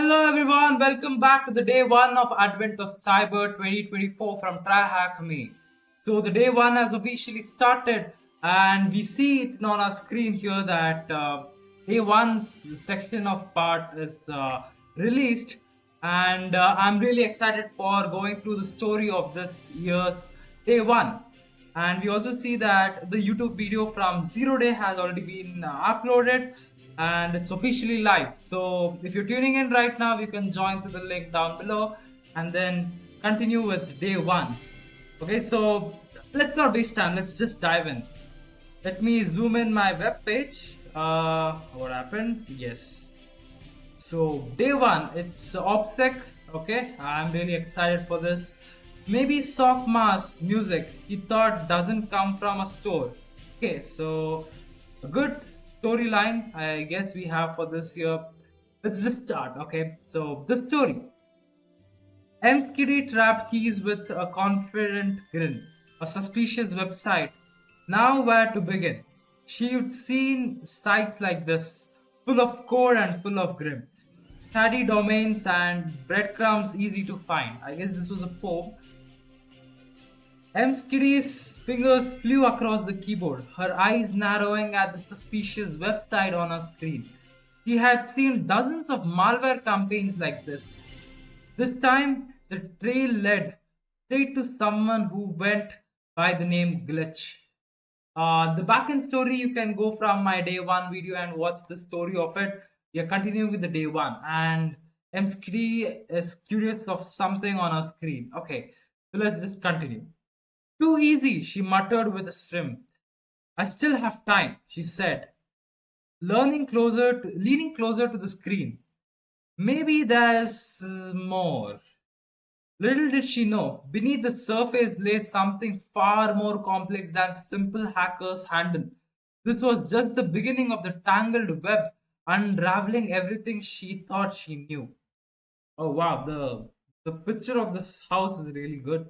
Hello everyone, welcome back to the day one of Advent of Cyber 2024 from TryHackMe. So the day one has officially started and we see it on our screen here that day one's section of part is released, and I'm really excited for going through the story of this year's day one. And we also see that the YouTube video from 0 day has already been uploaded and it's officially live. So if you're tuning in right now, you can join through the link down below and then continue with day one. Okay, so let's not waste time, let's just dive in. Let me zoom in my web page. What happened? Yes. So day one, it's OPSEC. Okay, I'm really excited for this. Maybe sock mask music he thought doesn't come from a store. Okay, so a good storyline I guess we have for this year. Let's just start. Okay, so the story. MSKD trapped keys with a confident grin, a suspicious website. Now where to begin? She'd seen sites like this, full of code and full of grim. Shady domains and breadcrumbs easy to find. I guess this was a poem. MSKD's fingers flew across the keyboard, her eyes narrowing at the suspicious website on her screen. She had seen dozens of malware campaigns like this. This time, the trail led straight to someone who went by the name Glitch. The backend story, you can go from my day one video and watch the story of it. We are continuing with the day one, and MSKD is curious of something on her screen. Okay, so let's just continue. Too easy, she muttered with a shrimp. I still have time, she said, leaning closer to the screen. Maybe there's more. Little did she know, beneath the surface lay something far more complex than simple hackers handle. This was just the beginning of the tangled web, unraveling everything she thought she knew. Oh wow, the picture of this house is really good.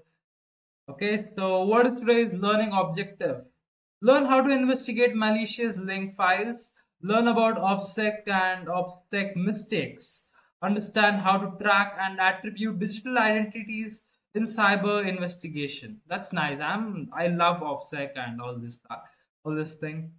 Okay, so what is today's learning objective? Learn how to investigate malicious link files, learn about OPSEC and OPSEC mistakes, understand how to track and attribute digital identities in cyber investigation. That's nice. I love OPSEC and all this thing.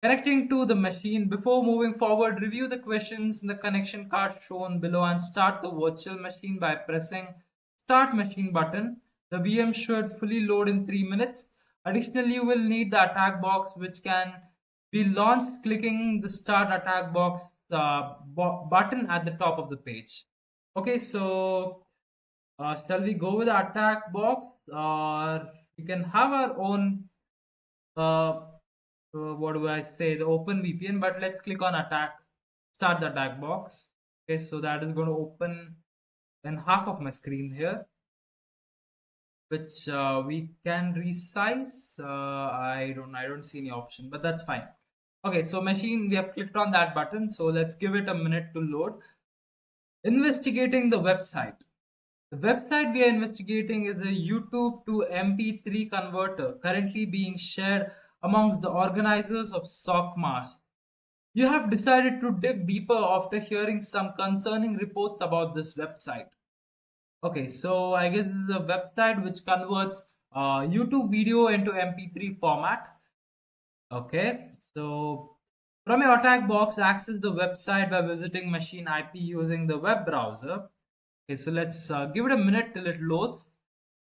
Connecting to the machine. Before moving forward, review the questions in the connection card shown below and start the virtual machine by pressing Start Machine button. The VM should fully load in 3 minutes. Additionally, you will need the attack box, which can be launched clicking the Start Attack Box button at the top of the page. Okay, so shall we go with the attack box, or we can have our own what do I say, the open VPN, but let's click on attack, start the attack box. Okay, so that is going to open in half of my screen here, which we can resize. I don't see any option, but that's fine. Okay, so machine, we have clicked on that button, so let's give it a minute to load. Investigating the website. The website we are investigating is a YouTube to MP3 converter currently being shared amongst the organizers of SOCMAS. You have decided to dig deeper after hearing some concerning reports about this website. Okay, so I guess this is a website which converts YouTube video into MP3 format. Okay, so from your attack box, access the website by visiting machine IP using the web browser. Okay, so let's give it a minute till it loads.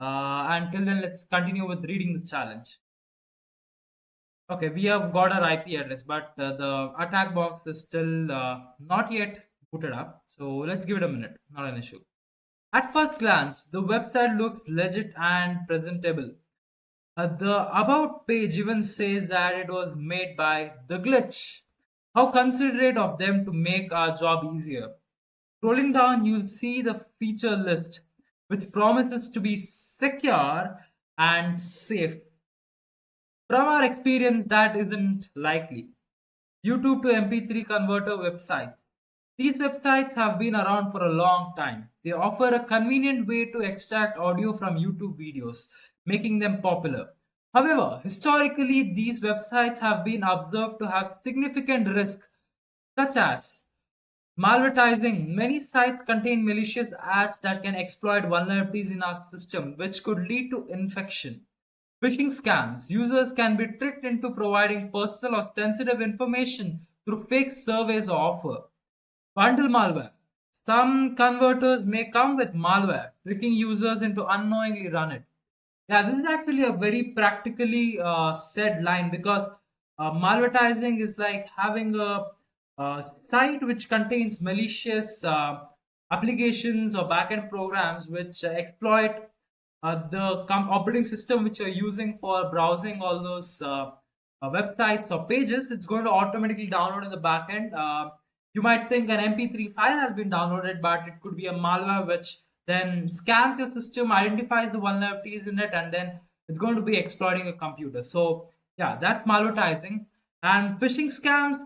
Until then, let's continue with reading the challenge. Okay, we have got our IP address, but the attack box is still not yet booted up. So let's give it a minute, not an issue. At first glance, the website looks legit and presentable. The About page even says that it was made by The Glitch. How considerate of them to make our job easier. Scrolling down, you'll see the feature list, which promises to be secure and safe. From our experience, that isn't likely. YouTube to MP3 converter websites. These websites have been around for a long time. They offer a convenient way to extract audio from YouTube videos, making them popular. However, historically, these websites have been observed to have significant risk, such as Malvertising. Many sites contain malicious ads that can exploit vulnerabilities in our system, which could lead to infection. Phishing scams. Users can be tricked into providing personal or sensitive information through fake surveys or offer. Bundle malware. Some converters may come with malware, tricking users into unknowingly run it. Yeah, this is actually a very practically said line because malvertising is like having a site which contains malicious applications or backend programs which exploit the operating system which you're using for browsing all those websites or pages. It's going to automatically download in the backend. You might think an MP3 file has been downloaded, but it could be a malware which then scans your system, identifies the vulnerabilities in it, and then it's going to be exploiting a computer. So yeah, that's malvertising. And phishing scams,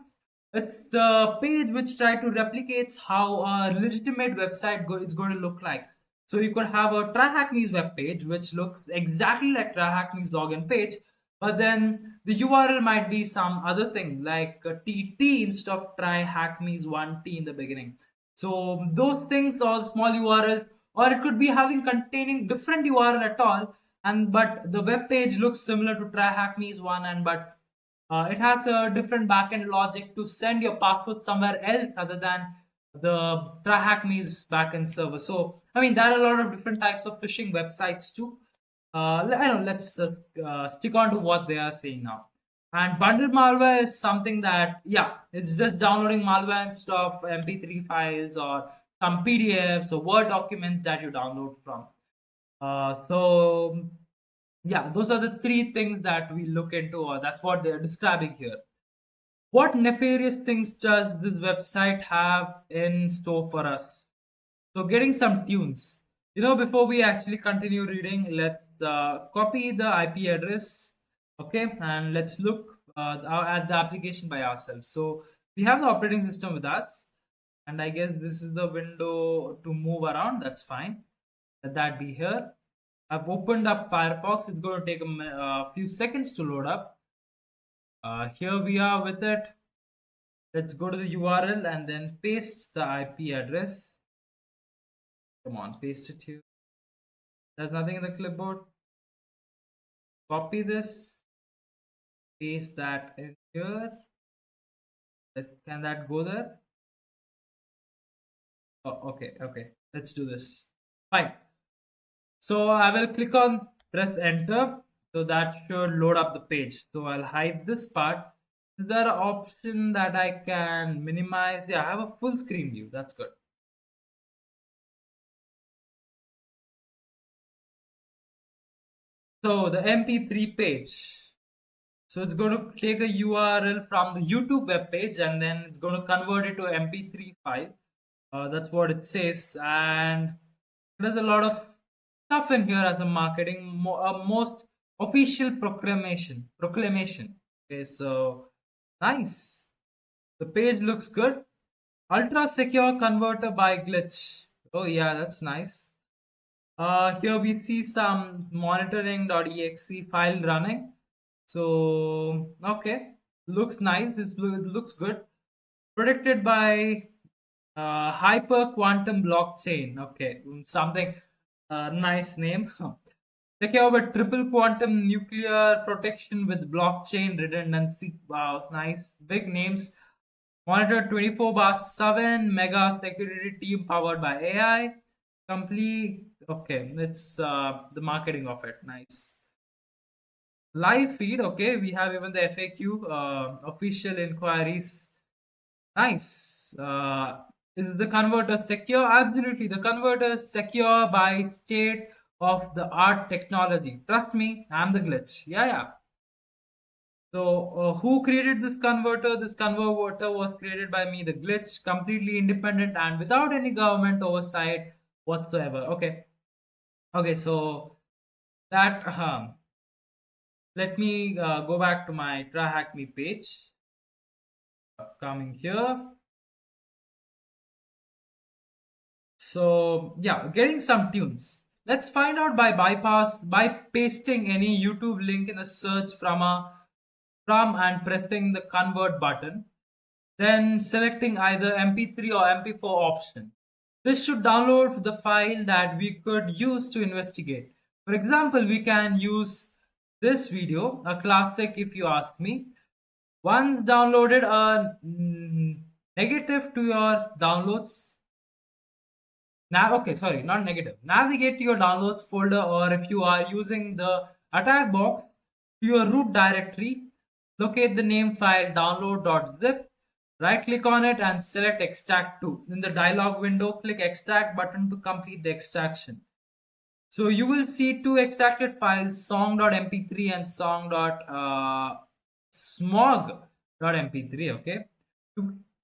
it's the page which try to replicates how a legitimate website is going to look like. So you could have a TryHackMe's web page which looks exactly like TryHackMe's login page, but then the URL might be some other thing like a TT instead of TryHackMe's 1T in the beginning. So those things are small URLs, or it could be having containing different URL at all, and but the web page looks similar to TryHackMe's one, and but it has a different backend logic to send your password somewhere else other than the TryHackMe's backend server. So, I mean, there are a lot of different types of phishing websites too. I know, let's stick on to what they are saying now. And bundle malware is something that, yeah, it's just downloading malware and stuff, MP3 files or some PDFs or Word documents that you download from. So yeah, those are the three things that we look into, or that's what they're describing here. What nefarious things does this website have in store for us? So, getting some tunes. Before we actually continue reading, let's copy the IP address, okay, and let's look at the application by ourselves. So, we have the operating system with us, and I guess this is the window to move around. That's fine. Let that be here. I've opened up Firefox. It's going to take a few seconds to load up. Here we are with it. Let's go to the URL and then paste the IP address. Come on, paste it here. There's nothing in the clipboard. Copy this, paste that in here. Can that go there? Oh, okay, okay. Let's do this. Fine. So I will click on press enter. So that should load up the page. So I'll hide this part. Is there an option that I can minimize? Yeah, I have a full screen view. That's good. So the MP3 page. So it's going to take a URL from the YouTube web page and then it's going to convert it to MP3 file. That's what it says. And there's a lot of stuff in here as a marketing, most official proclamation. Okay, so nice. The page looks good. Ultra secure converter by glitch. Oh yeah, that's nice. Here we see some monitoring.exe file running. So okay, looks nice. It looks good. Protected by hyper quantum blockchain. Okay, something nice name. Secure with triple quantum nuclear protection with blockchain redundancy. Wow, nice. Big names. Monitor 24/7 mega security team powered by AI. Complete. Okay, it's the marketing of it. Nice. Live feed. Okay, we have even the FAQ, official inquiries. Nice. Is the converter secure? Absolutely. The converter is secure by state of the art technology. Trust me, I'm the glitch. Yeah, yeah. So, who created this converter? This converter was created by me, the glitch, completely independent and without any government oversight whatsoever. Okay. Okay, so that, let me go back to my TryHackMe page. Coming here. So yeah, getting some tunes. Let's find out by pasting any YouTube link in the search from and pressing the convert button. then selecting either MP3 or MP4 option. This should download the file that we could use to investigate. For example, we can use this video, a classic if you ask me. Once downloaded a negative to your downloads. Now, okay, sorry, not negative. Navigate to your downloads folder, or if you are using the attack box, to your root directory, locate the name file download.zip, right click on it and select extract to. In the dialog window, click extract button to complete the extraction. So you will see two extracted files, song.mp3 and smog.mp3. Okay.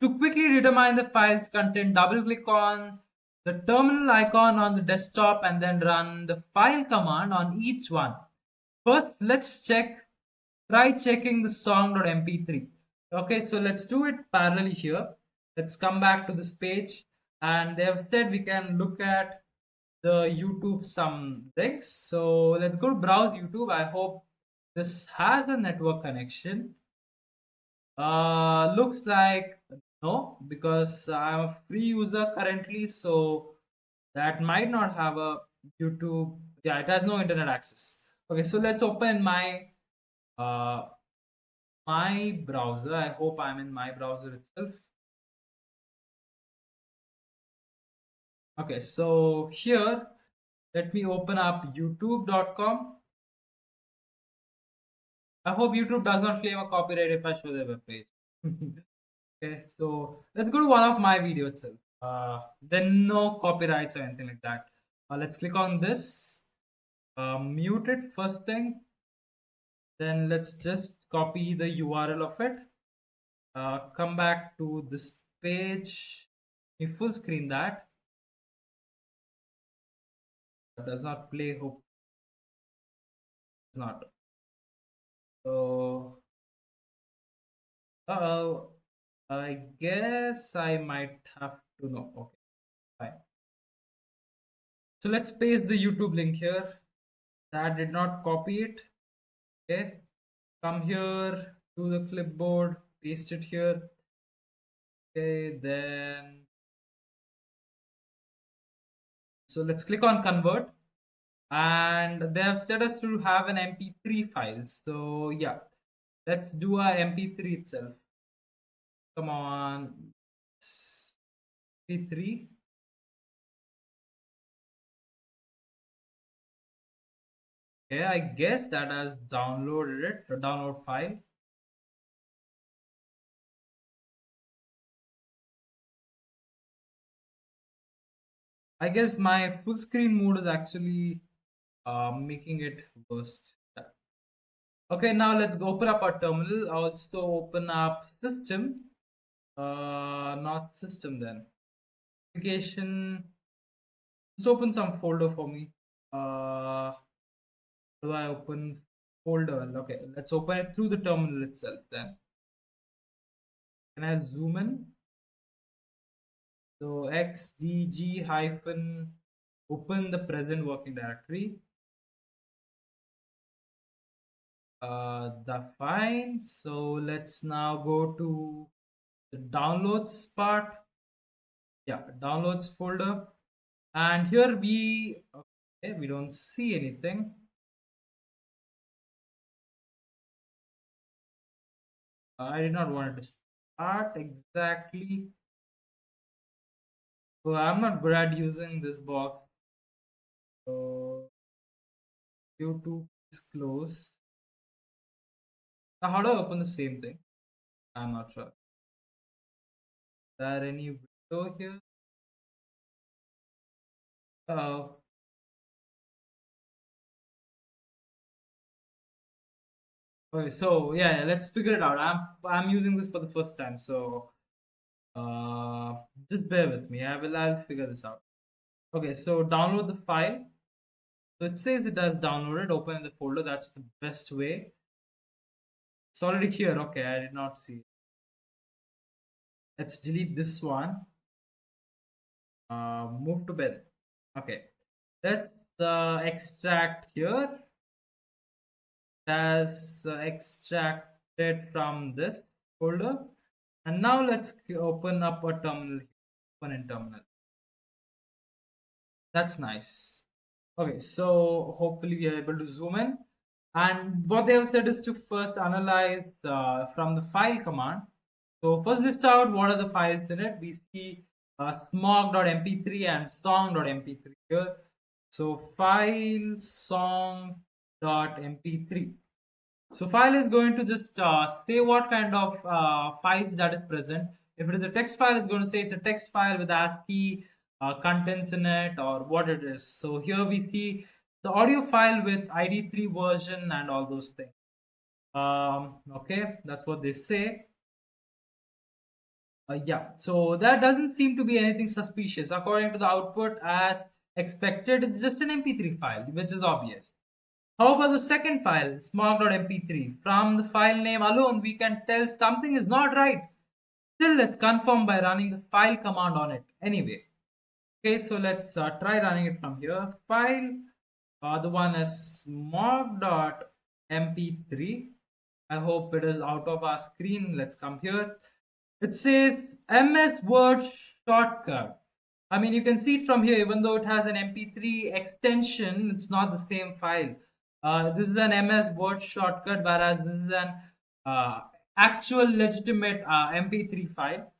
To quickly determine the file's content, double click on the terminal icon on the desktop and then run the file command on each one. First, let's try checking the song.mp3. Okay, so let's do it parallelly here. Let's come back to this page, and they have said we can look at the YouTube some links. So let's go to browse YouTube. I hope this has a network connection. Looks like no, because I'm a free user currently, so that might not have a YouTube. Yeah, it has no internet access. Okay, so let's open uh, my browser. I hope I'm in my browser itself. Okay, so here, let me open up youtube.com. I hope YouTube does not claim a copyright if I show their web page. Okay, so let's go to one of my video itself. Then no copyrights or anything like that. Let's click on this. Mute it first thing. Then let's just copy the URL of it. Come back to this page. You full screen that. Does not play. Hope it's not. So, I guess I might have to know. Okay, fine. So let's paste the YouTube link here. That did not copy it. Okay, come here to the clipboard, paste it here. Okay, then so let's click on convert, and they have set us to have an MP3 file. So yeah, let's do a MP3 itself. Come on, MP3. Okay, I guess that has downloaded it, the download file. I guess my full screen mode is actually making it worse. Yeah. Okay, now let's go open up our terminal. Also open up system. Not system then. Application. Just open some folder for me. Do I open folder? Okay, let's open it through the terminal itself then. Can I zoom in? So xdg hyphen open the present working directory. That's fine. So let's now go to the downloads part. Yeah, downloads folder. And here we don't see anything. I did not want it to start exactly. So I'm not good at using this box. So YouTube is close. Now how do I open the same thing? I'm not sure. Is there any window here? Oh. Okay, so yeah, let's figure it out. I'm using this for the first time, so just bear with me. I'll figure this out. Okay, so download the file. So it says it has downloaded. Open in the folder. That's the best way. It's already here. Okay, I did not see it. Let's delete this one. Move to bed. Okay, let's extract here. That's extracted from this folder. And now let's open up a terminal. Open in terminal. That's nice. Okay, so hopefully we are able to zoom in. And what they have said is to first analyze from the file command. So first list out what are the files in it. We see smog.mp3 and song.mp3 here. So file song.mp3. So file is going to just say what kind of files that is present. If it is a text file, it's going to say it's a text file with ASCII contents in it or what it is. So here we see the audio file with ID3 version and all those things. Okay, that's what they say. Yeah, so that doesn't seem to be anything suspicious. According to the output, as expected, it's just an MP3 file, which is obvious. How about the second file, smog.mp3? From the file name alone, we can tell something is not right. Still, let's confirm by running the file command on it anyway. Okay, so let's try running it from here. File, the one is smog.mp3. I hope it is out of our screen. Let's come here. It says MS Word shortcut. I mean, you can see it from here, even though it has an MP3 extension, it's not the same file. This is an MS Word shortcut, whereas this is an actual legitimate MP3 file.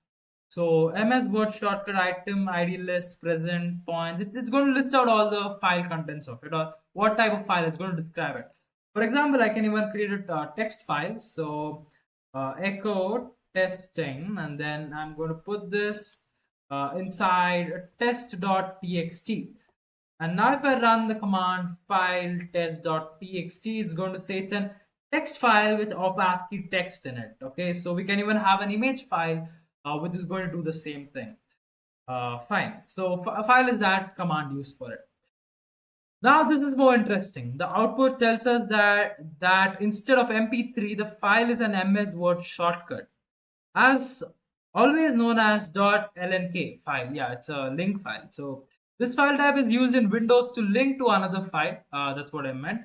So MS Word shortcut item, ID list, present, points. It's going to list out all the file contents of it or what type of file it's going to describe it. For example, I can even create a text file. So echo testing, and then I'm going to put this inside test.txt. And now if I run the command file test.txt, it's going to say it's an text file with of ASCII text in it. Okay, so we can even have an image file which is going to do the same thing. Fine. So a file is that command used for it. Now this is more interesting. The output tells us that instead of MP3, the file is an MS Word shortcut, as always known as .lnk file. Yeah, it's a link file. So this file type is used in Windows to link to another file. That's what I meant.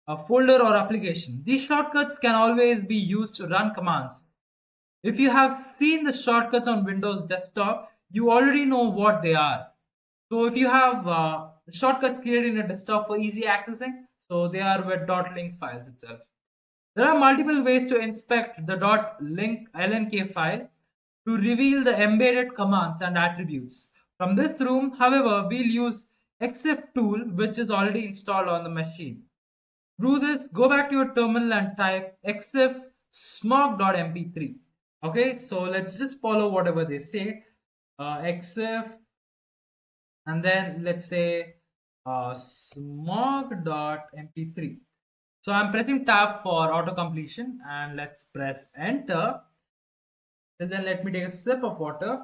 A folder or application. These shortcuts can always be used to run commands. If you have seen the shortcuts on Windows desktop, you already know what they are. So if you have shortcuts created in a desktop for easy accessing, so they are with .link files itself. There are multiple ways to inspect the .lnk file to reveal the embedded commands and attributes. From this room, however, we'll use exif tool, which is already installed on the machine. Through this, go back to your terminal and type exif smog.mp3. Okay, so let's just follow whatever they say. Exif, and then let's say smog.mp3. So I'm pressing tab for auto completion, and let's press enter. And then let me take a sip of water.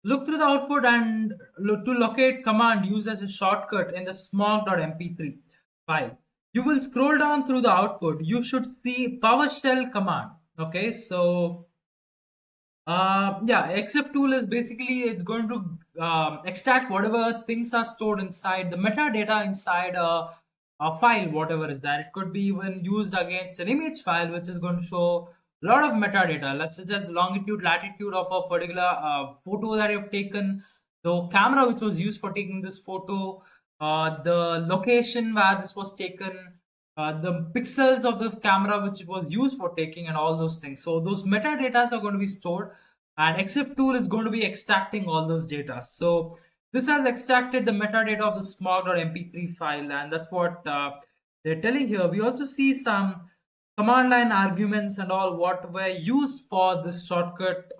Look through the output and to locate command used as a shortcut in the smog.mp3 file. You will scroll down through the output. You should see PowerShell command. Okay, so yeah, exif tool is basically it's going to extract whatever things are stored inside the metadata inside a file, whatever is that. It could be even used against an image file, which is going to show a lot of metadata. Let's suggest the longitude, latitude of a particular photo that you've taken, the camera which was used for taking this photo, the location where this was taken, the pixels of the camera which it was used for taking, and all those things. So those metadata are going to be stored, and exif tool is going to be extracting all those data. So this has extracted the metadata of the smog.mp3 file, and that's what they're telling here. We also see some command line arguments and all what were used for this shortcut,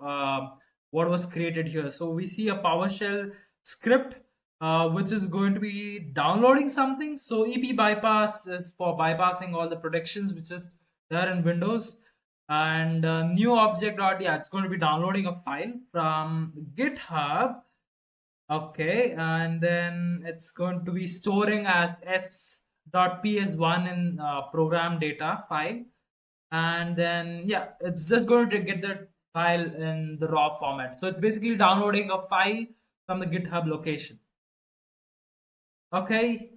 what was created here. So we see a PowerShell script which is going to be downloading something. So EP bypass is for bypassing all the protections which is there in Windows. And new object dot, yeah, it's going to be downloading a file from GitHub. Okay, and then it's going to be storing as s.ps1 in program data file. And then yeah, it's just going to get the file in the raw format. So it's basically downloading a file from the GitHub location. Okay,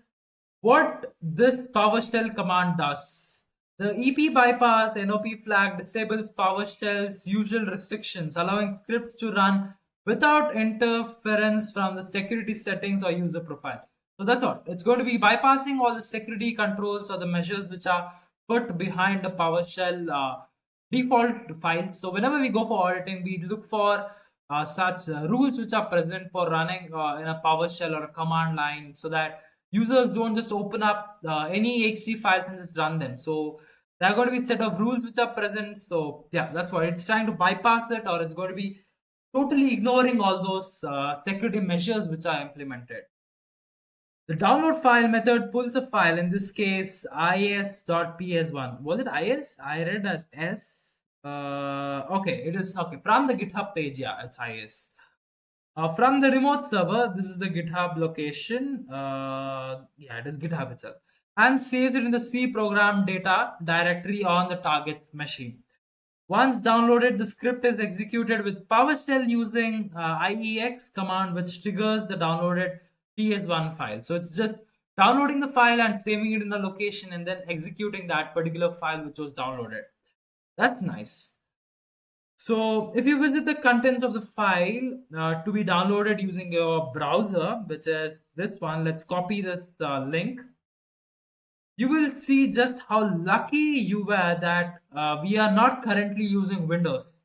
what this PowerShell command does. The EP bypass NOP flag disables PowerShell's usual restrictions, allowing scripts to run without interference from the security settings or user profile. So that's all. It's going to be bypassing all the security controls or the measures which are put behind the PowerShell default file. So whenever we go for auditing, we look for such rules which are present for running in a PowerShell or a command line, so that users don't just open up any HC files and just run them. So there are going to be a set of rules which are present. So yeah, that's why it's trying to bypass it, or it's going to be totally ignoring all those security measures which are implemented. The download file method pulls a file, in this case is.ps1. Was it is? I read as s. Okay, it is okay. From the GitHub page, yeah, it's is. From the remote server, this is the GitHub location. Yeah, it is GitHub itself. And saves it in the C program data directory on the target's machine. Once downloaded, the script is executed with PowerShell using IEX command, which triggers the downloaded PS1 file. So it's just downloading the file and saving it in the location and then executing that particular file which was downloaded. That's nice. So if you visit the contents of the file to be downloaded using your browser, which is this one, let's copy this link. You will see just how lucky you were that we are not currently using Windows.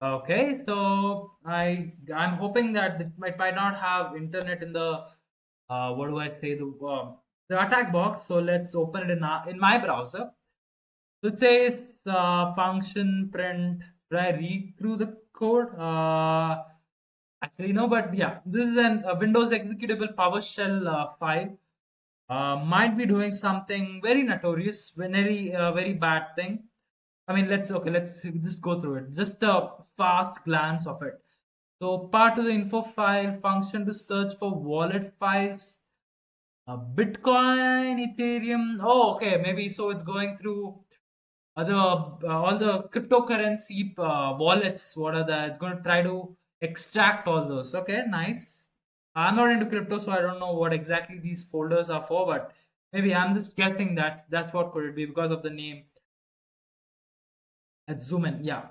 Okay, so I'm hoping that it might not have internet in the what do I say, the attack box. So let's open it in my browser. So it says function print. Should I read through the code? Actually, no, but yeah, this is a Windows executable PowerShell file. Might be doing something very notorious, very bad thing. I mean, let's just go through it. Just a fast glance of it. So, part of the info file function to search for wallet files. Bitcoin, Ethereum. Oh, okay. Maybe so it's going through all the cryptocurrency wallets. What are the? It's going to try to extract all those. Okay, nice. I'm not into crypto, so I don't know what exactly these folders are for, but maybe I'm just guessing that that's what could it be because of the name. Let's zoom in. Yeah.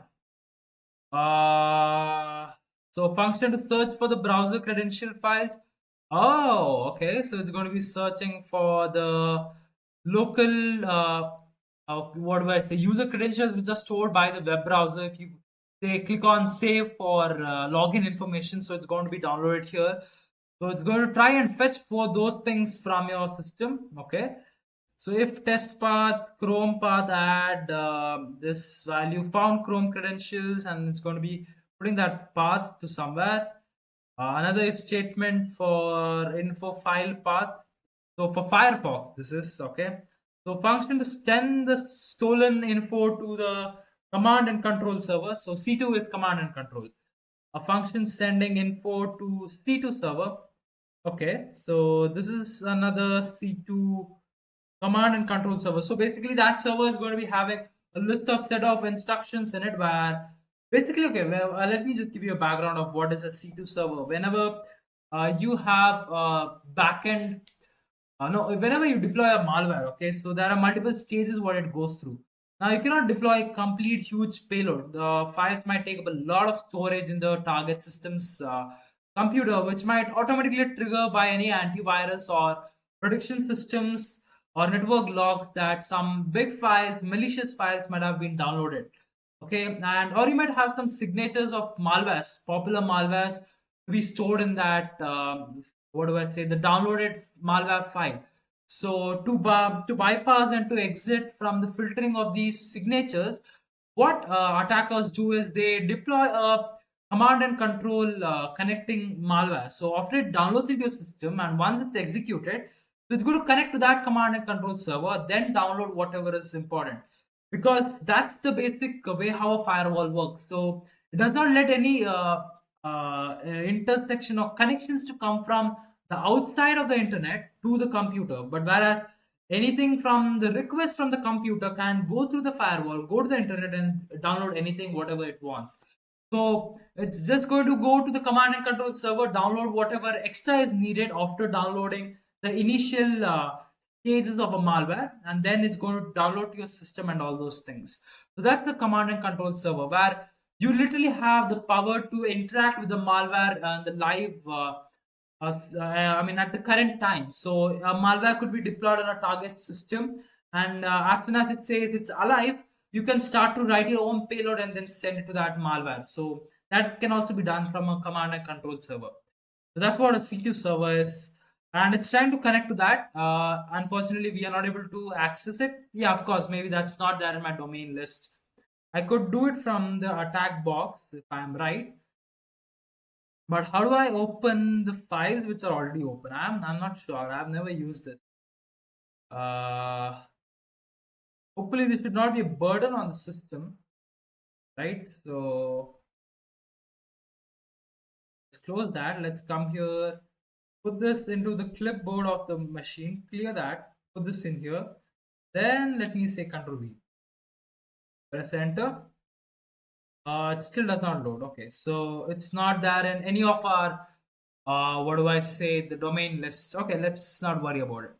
So function to search for the browser credential files. Oh, okay. So it's going to be searching for the local, what do I say, user credentials which are stored by the web browser. If you they click on save for login information, so it's going to be downloaded here. So it's going to try and fetch for those things from your system. Okay. So if test path, Chrome path add this value found Chrome credentials, and it's going to be putting that path to somewhere. Another if statement for info file path. So for Firefox, this is okay. So function to send the stolen info to the command and control server. So C2 is command and control. A function sending info to C2 server. Okay, so this is another C2 command and control server. So basically that server is going to be having a list of set of instructions in it where basically, okay, well, let me just give you a background of what is a C2 server. Whenever you have a backend, no, whenever you deploy a malware, okay, so there are multiple stages what it goes through. Now you cannot deploy complete huge payload. The files might take up a lot of storage in the target system's computer, which might automatically trigger by any antivirus or protection systems or network logs that some big files, malicious files might have been downloaded. Okay, and or you might have some signatures of malwares, popular malwares to be stored in that what do I say, the downloaded malware file. So to bypass and to exit from the filtering of these signatures, what attackers do is they deploy a command and control connecting malware. So after it downloads into your system and once it's executed, so it's going to connect to that command and control server, then download whatever is important. Because that's the basic way how a firewall works. So it does not let any intersection or connections to come from the outside of the internet to the computer. But whereas anything from the request from the computer can go through the firewall, go to the internet and download anything, whatever it wants. So it's just going to go to the command and control server, download whatever extra is needed after downloading the initial stages of a malware, and then it's going to download to your system and all those things. So that's the command and control server, where you literally have the power to interact with the malware and the live I mean, at the current time. So a malware could be deployed on a target system, and as soon as it says it's alive, you can start to write your own payload and then send it to that malware. So that can also be done from a command and control server. So that's what a CQ server is, and it's trying to connect to that. Unfortunately, we are not able to access it. Yeah, of course, maybe that's not there in my domain list. I could do it from the attack box if I'm right. But how do I open the files which are already open? I'm not sure. I've never used this. Hopefully this should not be a burden on the system, right? So let's close that. Let's come here, put this into the clipboard of the machine, clear that, put this in here. Then let me say Control V. Press enter. It still does not load. Okay, so it's not there in any of our what do I say, the domain list. Okay, let's not worry about it.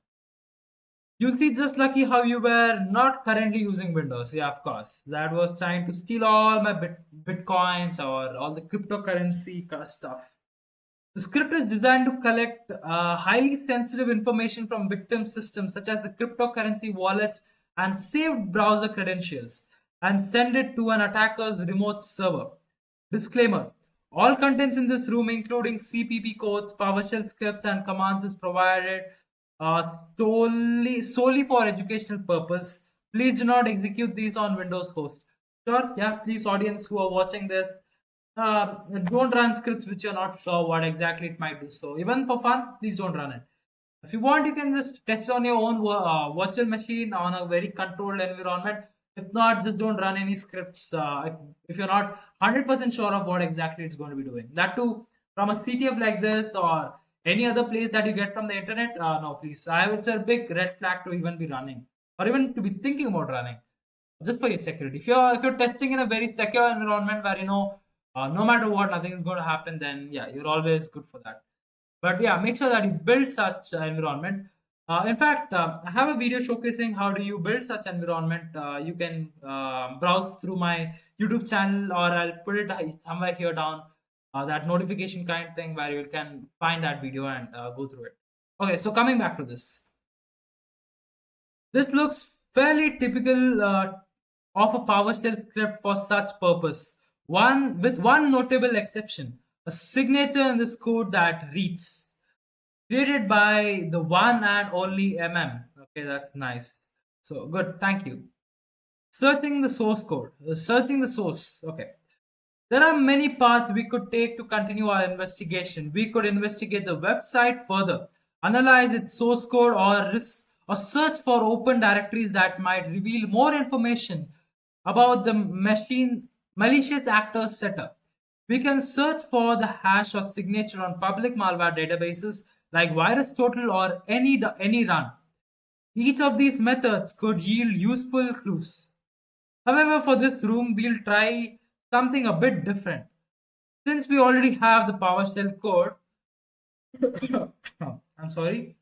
You see, just lucky how you were not currently using Windows. Yeah, of course. That was trying to steal all my bitcoins or all the cryptocurrency stuff. The script is designed to collect highly sensitive information from victim systems such as the cryptocurrency wallets and saved browser credentials and send it to an attacker's remote server. Disclaimer: all contents in this room, including CPP codes, PowerShell scripts, and commands, is provided solely for educational purpose. Please do not execute these on Windows host. Sure, yeah, please, audience who are watching this, don't run scripts which you're not sure what exactly it might do. So even for fun, please don't run it. If you want, you can just test on your own virtual machine on a very controlled environment. If not, just don't run any scripts if you're not 100% sure of what exactly it's going to be doing. That too, from a CTF like this or any other place that you get from the internet, no, please. It's a big red flag to even be running or even to be thinking about running, just for your security. If you're testing in a very secure environment where you know no matter what, nothing is going to happen, then yeah, you're always good for that. But yeah, make sure that you build such environment. In fact, I have a video showcasing how do you build such environment. You can browse through my YouTube channel, or I'll put it somewhere here down, that notification kind thing where you can find that video and go through it. Okay, so coming back to this. This looks fairly typical of a PowerShell script for such purpose. One notable exception: a signature in this code that reads, created by the one and only Okay, that's nice. So good, thank you. Searching the source code. Searching the source. Okay. There are many paths we could take to continue our investigation. We could investigate the website further, analyze its source code, or search for open directories that might reveal more information about the machine malicious actor's setup. We can search for the hash or signature on public malware databases like VirusTotal or any run. Each of these methods could yield useful clues. However, for this room, we'll try something a bit different. Since we already have the PowerShell code, I'm sorry,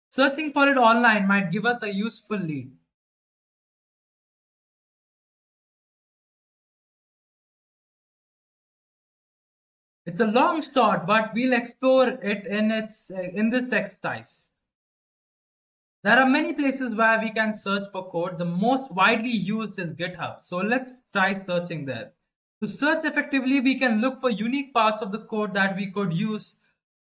searching for it online might give us a useful lead. It's a long shot, but we'll explore it in this exercise. There are many places where we can search for code. The most widely used is GitHub. So let's try searching there. To search effectively, we can look for unique parts of the code that we could use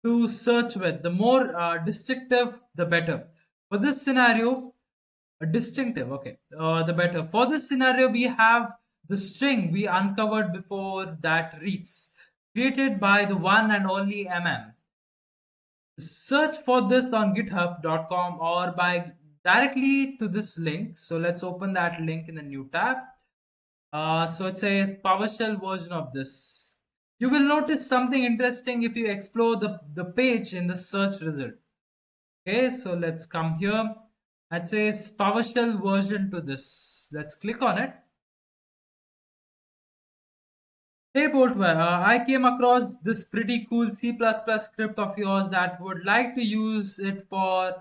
to search with. The more distinctive, the better. For this scenario, the better. For this scenario, we have the string we uncovered before that reads, created by the one and only Search for this on github.com or by directly to this link. So let's open that link in the new tab. So it says PowerShell version of this. You will notice something interesting if you explore the page in the search result. Okay, so let's come here. It says PowerShell version to this. Let's click on it. Hey Boltware, I came across this pretty cool C++ script of yours that would like to use it for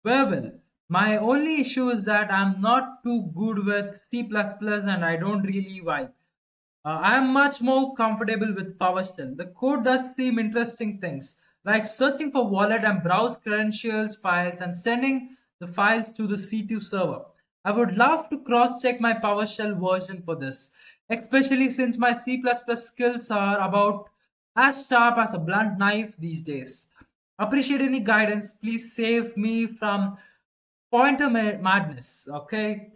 Verbal. My only issue is that I'm not too good with C++ and I don't really vibe. I am much more comfortable with PowerShell. The code does seem interesting things, like searching for wallet and browse credentials files and sending the files to the C2 server. I would love to cross-check my PowerShell version for this, especially since my C++ skills are about as sharp as a blunt knife these days. Appreciate any guidance. Please save me from pointer madness. Okay.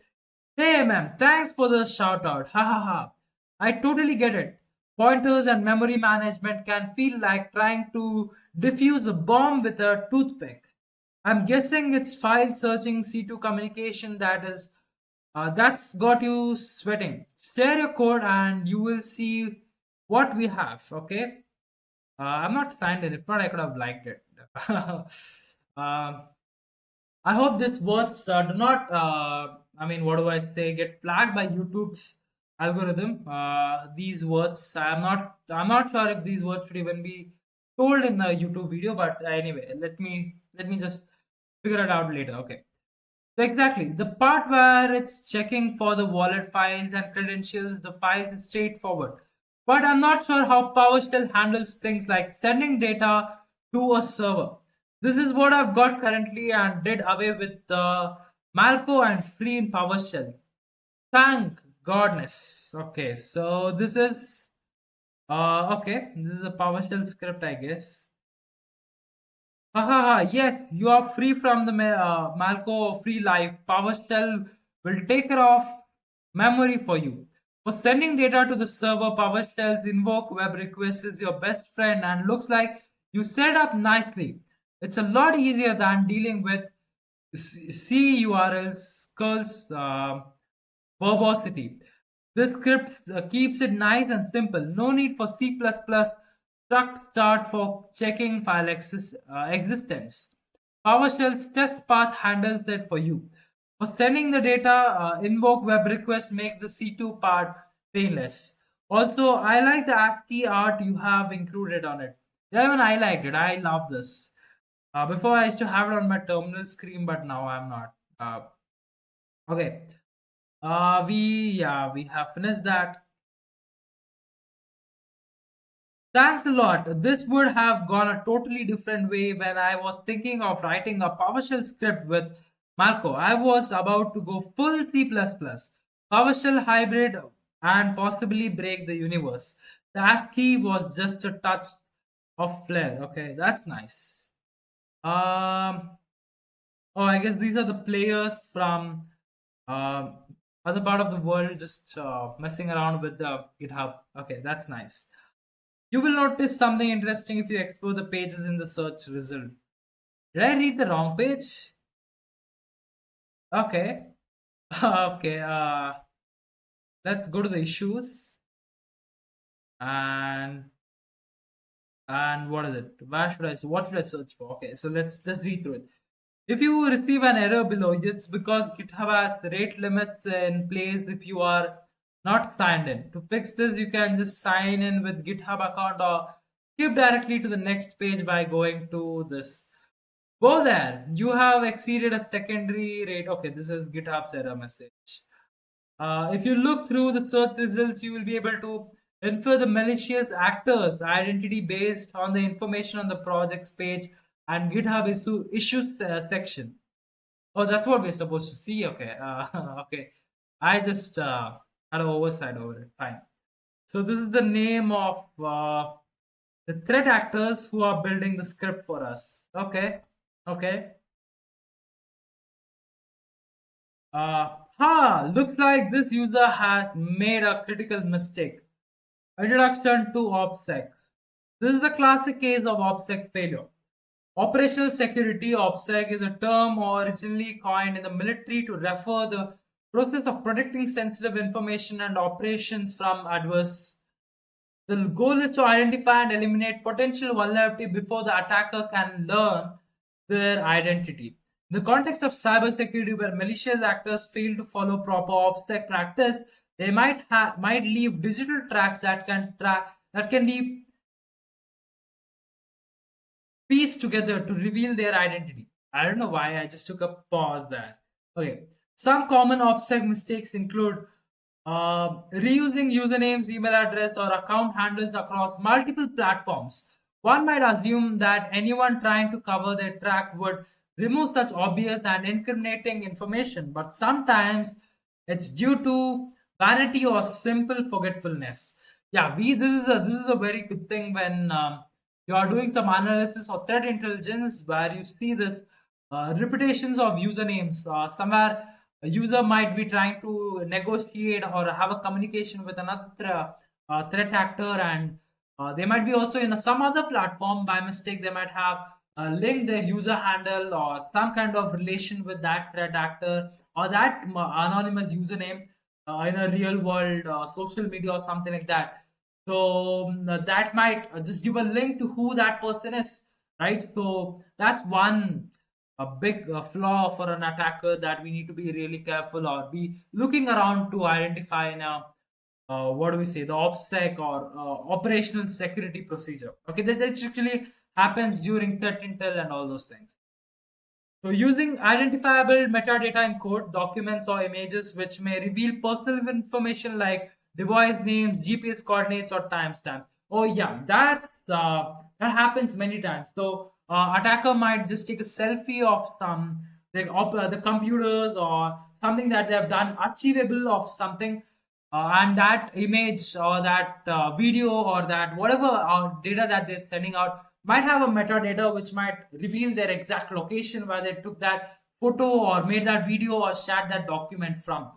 Hey, ma'am, thanks for the shout out. Ha ha ha. I totally get it. Pointers and memory management can feel like trying to defuse a bomb with a toothpick. I'm guessing it's file searching C2 communication that's got you sweating. Share your code and you will see what we have. Okay. I'm not signed in. If not, I could have liked it. um, I hope these words do not, I mean, what do I say, get flagged by YouTube's algorithm. These words, I'm not sure if these words should even be told in the YouTube video. But anyway, let me just figure it out later. Okay. So exactly the part where it's checking for the wallet files and credentials, the files is straightforward. But I'm not sure how PowerShell handles things like sending data to a server. This is what I've got currently and did away with the Malco and free in PowerShell. Thank godness. Okay, so this is okay. This is a PowerShell script, I guess. Haha, yes, you are free from the Malco free life. PowerShell will take care of memory for you. For sending data to the server, PowerShell's invoke web request is your best friend and looks like you set up nicely. It's a lot easier than dealing with CURLs, curls, verbosity. This script keeps it nice and simple. No need for C++ struct start for checking file existence. PowerShell's test path handles it for you. For sending the data, invoke web request makes the C2 part painless. Also, I like the ASCII art you have included on it. Yeah, even I liked it. I love this. Before I used to have it on my terminal screen, but now I'm not. Okay. We have finished that. Thanks a lot. This would have gone a totally different way when I was thinking of writing a PowerShell script with Marco. I was about to go full C++, PowerShell hybrid, and possibly break the universe. The ASCII was just a touch of flair. Okay, that's nice. Oh, I guess these are the players from um other part of the world just messing around with the GitHub. Okay, that's nice. You will notice something interesting if you explore the pages in the search result. Did I read the wrong page? Okay. Okay. Let's go to the issues and what is it? Where should I? What should I search for? Okay, so let's just read through it. If you receive an error below, it's because GitHub has rate limits in place if you are not signed in. To fix this, you can just sign in with GitHub account or skip directly to the next page by going to this. Go there. You have exceeded a secondary rate. Okay, this is GitHub's error message. If you look through the search results, you will be able to infer the malicious actor's identity based on the information on the project's page and GitHub issues section. Oh, that's what we're supposed to see. Okay, okay. I just had an oversight over it. Fine. So this is the name of the threat actors who are building the script for us. Okay, okay. Looks like this user has made a critical mistake. Introduction to OPSEC. This is a classic case of OPSEC failure. Operational security, OPSEC, is a term originally coined in the military to refer the process of protecting sensitive information and operations from adverse. The goal is to identify and eliminate potential vulnerability before the attacker can learn their identity. In the context of cybersecurity, where malicious actors fail to follow proper OPSEC practice, they might leave digital tracks that can be pieced together to reveal their identity. I don't know why I just took a pause there. Okay. Some common OPSEC mistakes include reusing usernames, email address, or account handles across multiple platforms. One might assume that anyone trying to cover their track would remove such obvious and incriminating information, but sometimes it's due to vanity or simple forgetfulness. Yeah, we this is a very good thing when you are doing some analysis or threat intelligence where you see this reputations of usernames. Somewhere a user might be trying to negotiate or have a communication with another threat actor, and they might be also in some other platform. By mistake, they might have linked their user handle or some kind of relation with that threat actor or that anonymous username in a real world social media or something like that. So that might just give a link to who that person is, right? So that's one a big flaw for an attacker that we need to be really careful or be looking around to identify in a what do we say, the OPSEC or operational security procedure. Okay, that actually happens during threat intel and all those things. So using identifiable metadata in code, documents or images which may reveal personal information like device names, GPS coordinates or timestamps. Oh yeah, that happens many times. So attacker might just take a selfie of some the computers or something that they have done achievable of something, and that image or that video or that whatever data that they're sending out might have a metadata which might reveal their exact location where they took that photo or made that video or shared that document from.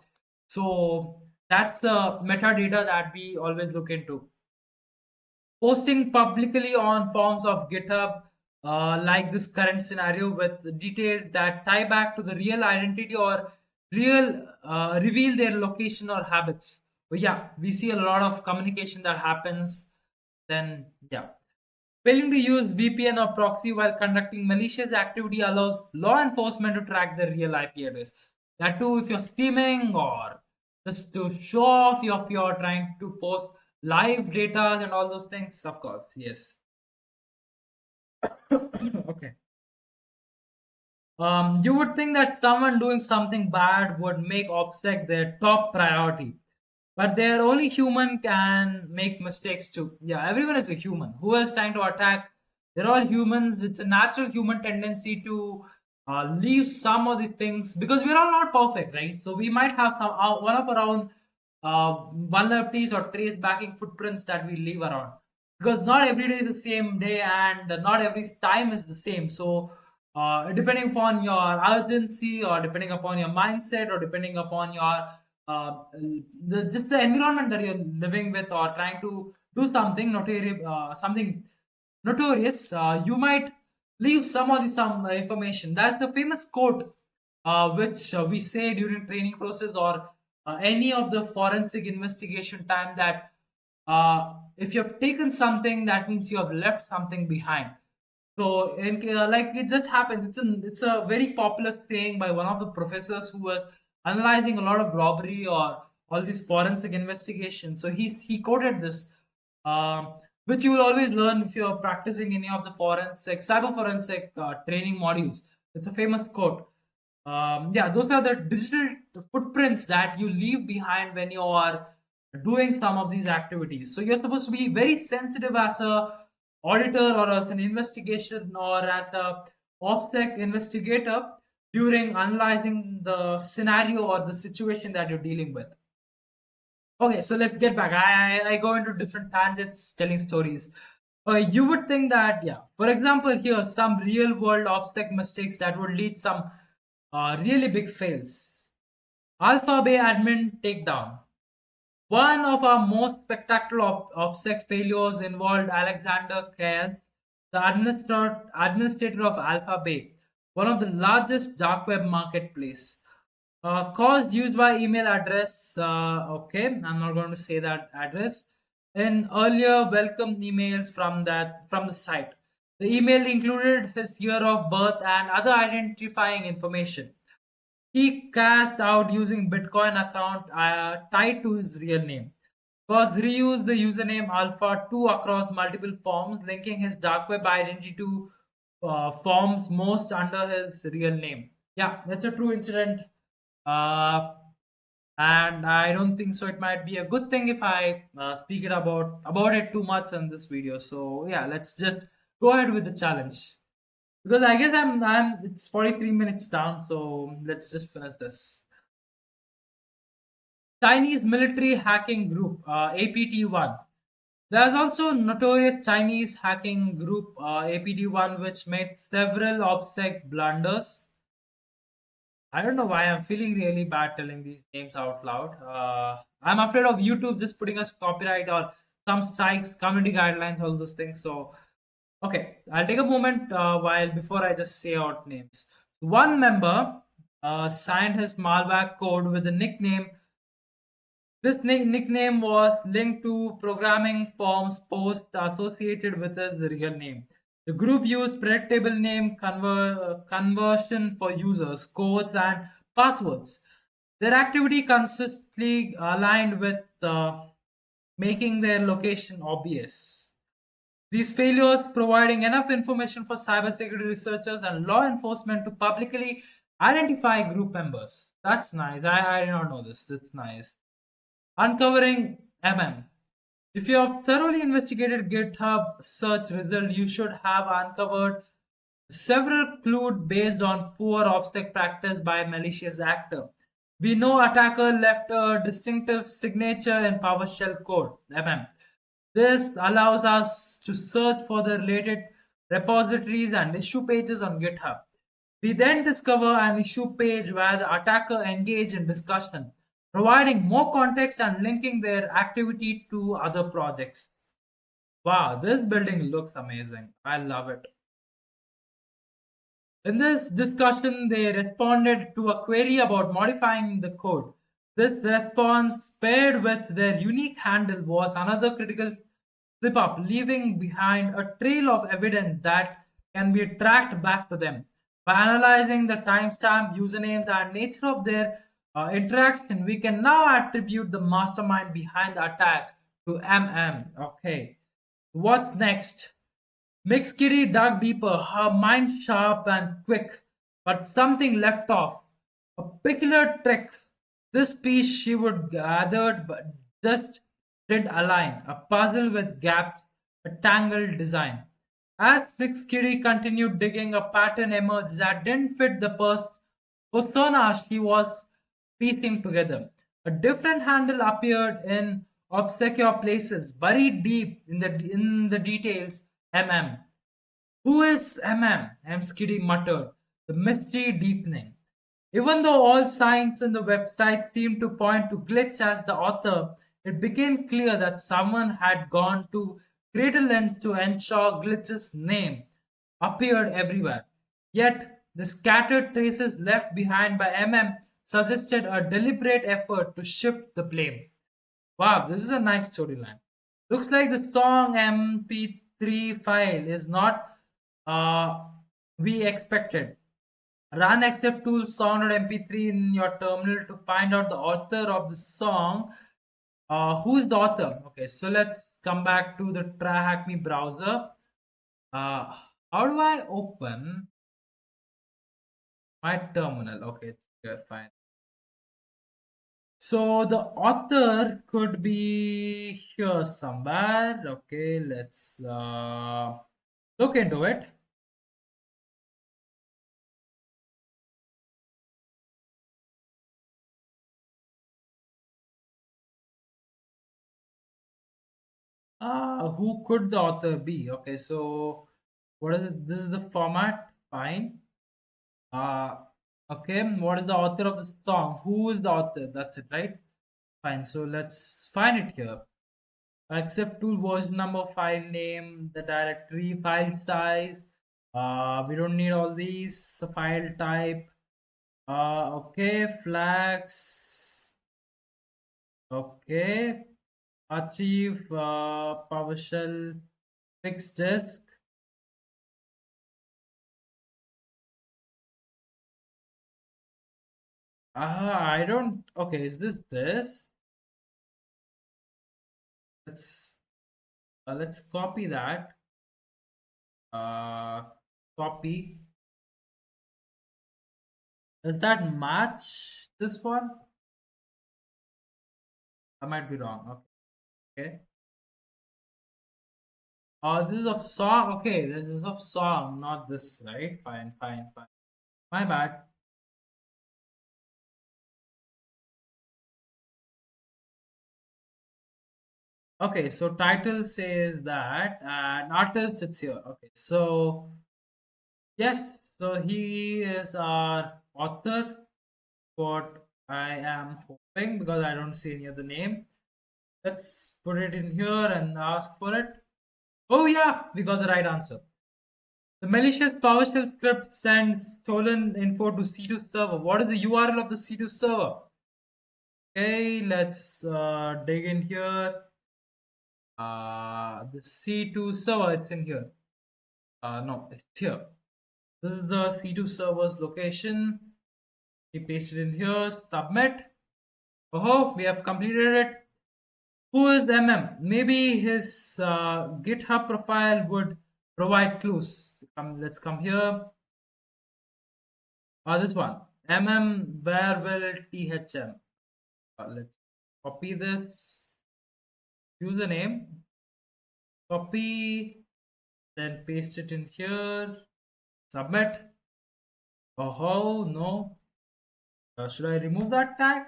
So that's the metadata that we always look into. Posting publicly on forms of GitHub, like this current scenario, with details that tie back to the real identity or reveal their location or habits. But yeah, we see a lot of communication that happens. Then yeah, failing to use VPN or proxy while conducting malicious activity allows law enforcement to track the real IP address. That too, if you're streaming or just to show off if you're trying to post live data and all those things, of course, yes. Okay. You would think that someone doing something bad would make OPSEC their top priority, but they're only human can make mistakes too. Yeah, everyone is a human. Who is trying to attack? They're all humans. It's a natural human tendency to leave some of these things because we're all not perfect, right? So we might have some one of our own vulnerabilities or trace backing footprints that we leave around because not every day is the same day and not every time is the same. So depending upon your urgency or depending upon your mindset or depending upon your just the environment that you're living with or trying to do something notorious, you might leave some information. That's the famous quote which we say during training process or any of the forensic investigation time that if you have taken something, that means you have left something behind. So, like it just happens. It's a very popular saying by one of the professors who was analyzing a lot of robbery or all these forensic investigations. So he quoted this, which you will always learn if you're practicing any of the cyber forensic training modules. It's a famous quote. Yeah, those are the digital footprints that you leave behind when you are doing some of these activities. So you're supposed to be very sensitive as a auditor or as an investigation or as a OPSEC investigator during analyzing the scenario or the situation that you're dealing with. Okay, so let's get back. I go into different tangents telling stories. You would think that, yeah, for example, here some real world OPSEC mistakes that would lead some really big fails. Alpha Bay admin takedown. One of our most spectacular OPSEC failures involved Alexander Kayes, the administrator of Alpha Bay, one of the largest dark web marketplace. Cost used by email address. Okay, I'm not going to say that address. In earlier welcome emails from the site, the email included his year of birth and other identifying information. he cashed out using Bitcoin account tied to his real name. First, reused the username Alpha 2 across multiple forms, linking his dark web identity to forms most under his real name. Yeah, that's a true incident. Uh, and I don't think so. It might be a good thing if I speak it about it too much in this video. So yeah, let's just go ahead with the challenge because I guess I'm it's 43 minutes down. So let's just finish this. Chinese military hacking group APT1. There's also notorious Chinese hacking group APT1 which made several OPSEC blunders. I don't know why I'm feeling really bad telling these names out loud. I'm afraid of YouTube just putting us copyright or some strikes, community guidelines, all those things. So, okay, I'll take a moment while before I just say out names. One member signed his malware code with the nickname. This nickname was linked to programming forms post associated with his real name. The group used predictable name conversion for users, codes, and passwords. Their activity consistently aligned with making their location obvious. These failures providing enough information for cybersecurity researchers and law enforcement to publicly identify group members. That's nice. I did not know this. That's nice. Uncovering If you have thoroughly investigated GitHub search result, you should have uncovered several clues based on poor OPSEC practice by malicious actor. We know attacker left a distinctive signature in PowerShell code This allows us to search for the related repositories and issue pages on GitHub. We then discover an issue page where the attacker engaged in discussion, providing more context and linking their activity to other projects. Wow, this building looks amazing. I love it. In this discussion, they responded to a query about modifying the code. This response, paired with their unique handle, was another critical slip up, leaving behind a trail of evidence that can be tracked back to them. By analyzing the timestamp, usernames, and nature of their interaction, we can now attribute the mastermind behind the attack to MM. Okay, what's next? Mix Kitty dug deeper, her mind sharp and quick, but something left off. A peculiar trick. This piece she would gathered but just didn't align. A puzzle with gaps, a tangled design. As Mix Kitty continued digging, a pattern emerged that didn't fit the persona she was piecing together. A different handle appeared in obscure places, buried deep in the details. Who is Skiddy muttered, the mystery deepening. Even though all signs in the website seemed to point to Glitch as the author, it became clear that someone had gone to greater lengths to ensure Glitch's name appeared everywhere. Yet, the scattered traces left behind by suggested a deliberate effort to shift the blame. Wow, this is a nice storyline. Looks like the song MP3 file is not uh, we expected. Run except tool sound MP3 in your terminal to find out the author of the song. Who is the author? Okay, so let's come back to the TryHackMe browser. Uh, how do I open my terminal? Okay, it's here, fine. So the author could be here somewhere. Okay, let's look into it. Who could the author be? Okay, so what is it? This is the format. Fine. Uh, okay. What is the author of the song? Who is the author? That's it, right? Fine. So let's find it here. Accept tool version number, file name, the directory, file size. We don't need all these. File type. Okay. Flags. Okay. Achieve PowerShell fixed disk. I don't. Okay, is this? Let's copy that. Uh, Copy. Does that match this one? I might be wrong. Okay. This is of song. Okay, this is of song, not this, right? Fine, fine, fine. My bad. Okay, so title says that, and artist it's here. Okay, so yes, so he is our author. What I am hoping, because I don't see any other name. Let's put it in here and ask for it. Oh yeah, we got the right answer. The malicious PowerShell script sends stolen info to C2 server. What is the URL of the C2 server? Okay, let's dig in here. The C2 server, it's in here. No, it's here. This is the C2 server's location. We paste it in here. Submit. Oh, we have completed it. Who is the MM? Maybe his GitHub profile would provide clues. Let's come here. This one. MM, where will THM? Let's copy this username, copy, then paste it in here, submit. Oh, no. Should I remove that tag?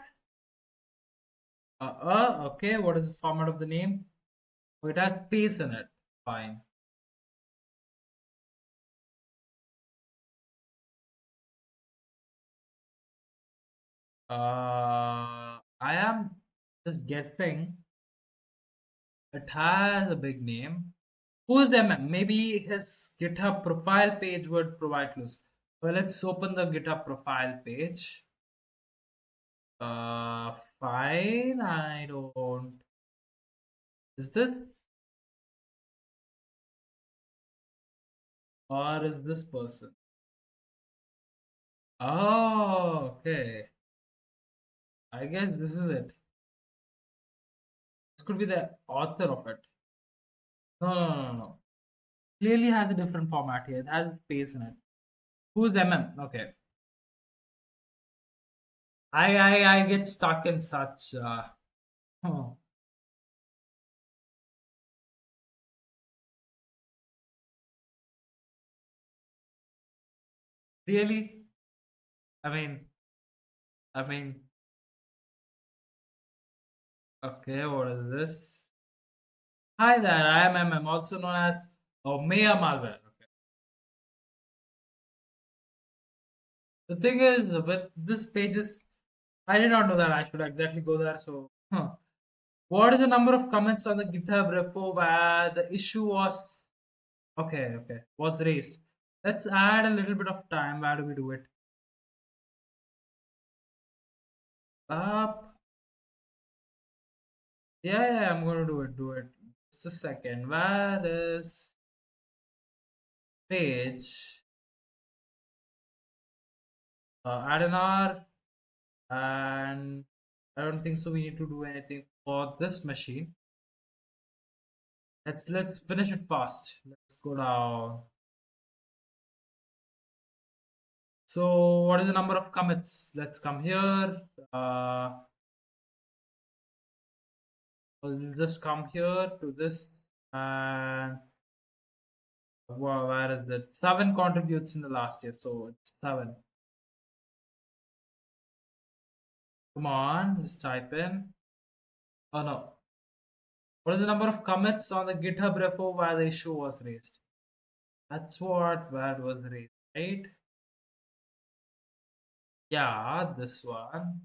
Okay. What is the format of the name? Oh, it has space in it. Fine. I am just guessing. It has a big name. Who's MM? Maybe his GitHub profile page would provide clues. Well, let's open the GitHub profile page. Fine. I don't. Is this or is this person? Oh, okay. I guess this is it. This could be the author of it. No, no, no, no, no. Clearly has a different format here. It has a space in it. Who's MM? Okay. I get stuck in such. Oh, really? I mean, I mean. Okay, what is this? Hi there, I am MM, also known as Maya malware. Okay. The thing is, with this pages, I did not know that I should exactly go there. So, what is the number of comments on the GitHub repo where the issue was was raised? Let's add a little bit of time. Where do we do it? Up. Yeah, I'm gonna do it. Do it. Just a second. Where is page? Add an hour, and I don't think so. We need to do anything for this machine. Let's finish it fast. Let's go down. So what is the number of commits? Let's come here. We'll just come here to this, and where is that? 7 contributes in the last year, so it's 7. Come on, just type in. Oh no. What is the number of commits on the GitHub repo where the issue was raised? That's where it was raised, right? Yeah, this one.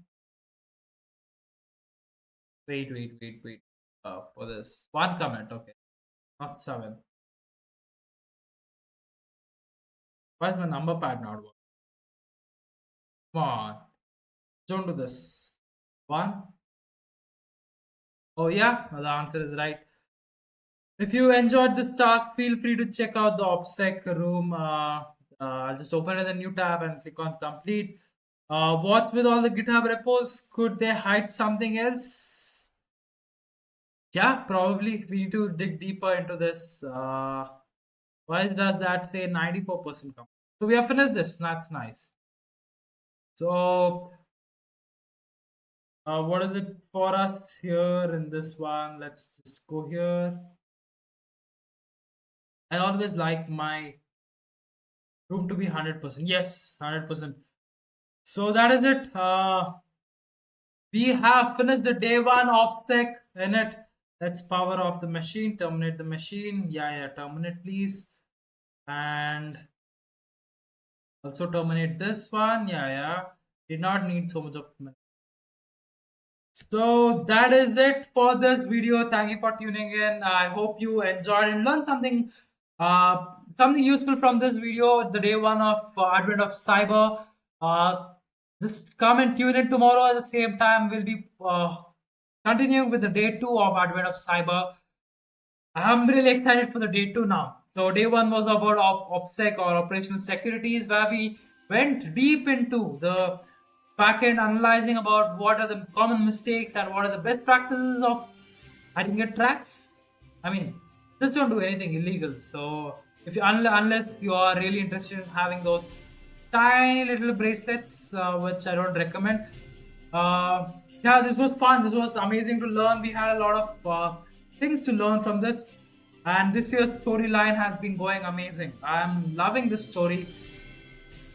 Wait. For this one comment, okay, not 7. Why is my number pad not working? Come on, don't do this. 1. Oh yeah, the answer is right. If you enjoyed this task, feel free to check out the OPSEC room. I'll just open it in a new tab and click on complete. What's with all the GitHub repos? Could they hide something else? Yeah, probably. We need to dig deeper into this. Why does that say 94% come? So we have finished this. That's nice. So what is it for us here in this one? Let's just go here. I always like my room to be 100%. Yes, 100%. So that is it. We have finished the day one OPSEC in it. Let's power off the machine, terminate the machine. Yeah, terminate please. And also terminate this one. Yeah. Did not need so much of. So that is it for this video. Thank you for tuning in. I hope you enjoyed and learned something something useful from this video, the day one of Advent of Cyber. Just come and tune in tomorrow at the same time. We'll be continuing with the day two of Advent of Cyber. I'm really excited for the day two now. So day one was about OPSEC or operational securities, where we went deep into the backend, analyzing about what are the common mistakes and what are the best practices of hiding your tracks. I mean, just don't do anything illegal. So if you unless you are really interested in having those tiny little bracelets, which I don't recommend. Yeah, this was fun. This was amazing to learn. We had a lot of things to learn from this, and this year's storyline has been going amazing. I'm loving this story.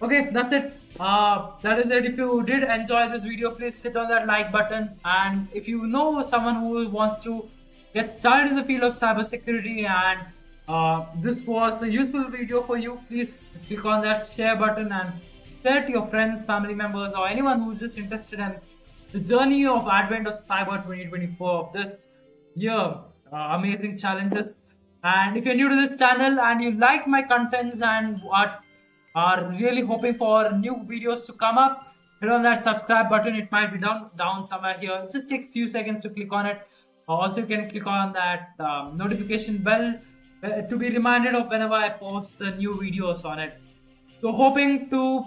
Okay, that's it. That is it. If you did enjoy this video, please hit on that like button. And if you know someone who wants to get started in the field of cybersecurity and this was a useful video for you, please click on that share button and share to your friends, family members, or anyone who's just interested in the journey of Advent of Cyber 2024 of this year. Amazing challenges. And if you're new to this channel and you like my contents and are really hoping for new videos to come up, hit on that subscribe button. It might be down somewhere here. It just takes a few seconds to click on it. Also, you can click on that notification bell to be reminded of whenever I post the new videos on it. So hoping to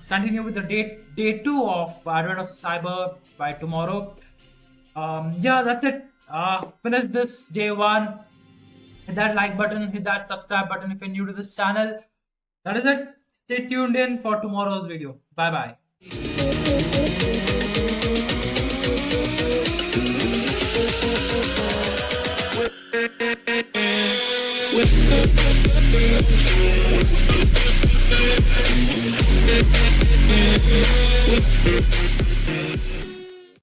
continue with the day two of Advent of Cyber by tomorrow. Yeah, that's it. Finish this day one. Hit that like button, hit that subscribe button if you're new to this channel. That is it. Stay tuned in for tomorrow's video. Bye bye. With